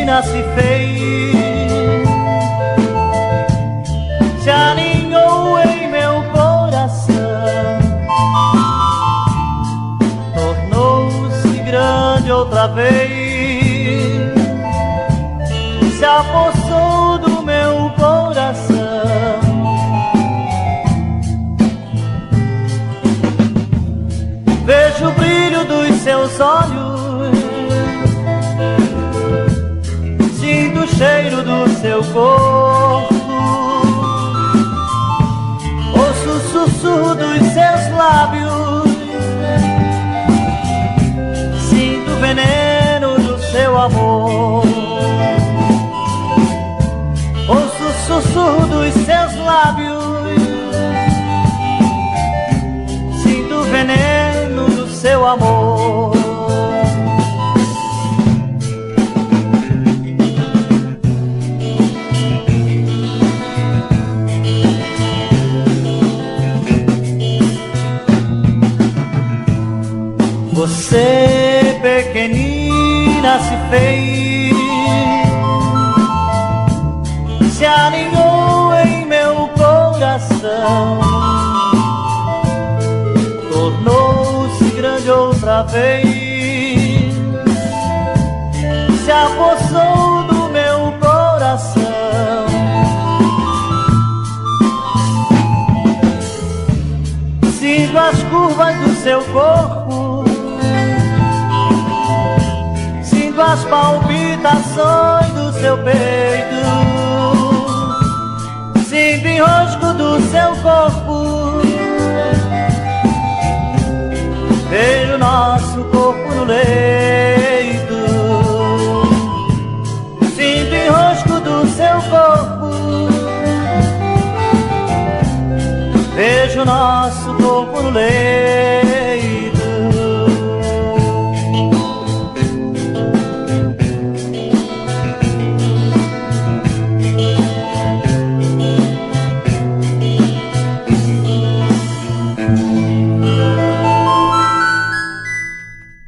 pequenina se fez, se aninhou em meu coração, tornou-se grande outra vez, se apossou do meu coração. Vejo o brilho dos seus olhos, sinto o cheiro do seu corpo, ouço o sussurro dos seus lábios, sinto o veneno do seu amor, ouço o sussurro dos seus lábios, sinto o veneno do seu amor. Você, pequenina, se fez, se aninhou em meu coração, tornou-se grande outra vez, se apossou do meu coração. Sinto as curvas do seu corpo, as palpitações do seu peito, sinto o enrosco do seu corpo, vejo nosso corpo no leito, sinto o enrosco do seu corpo, vejo nosso corpo no leito.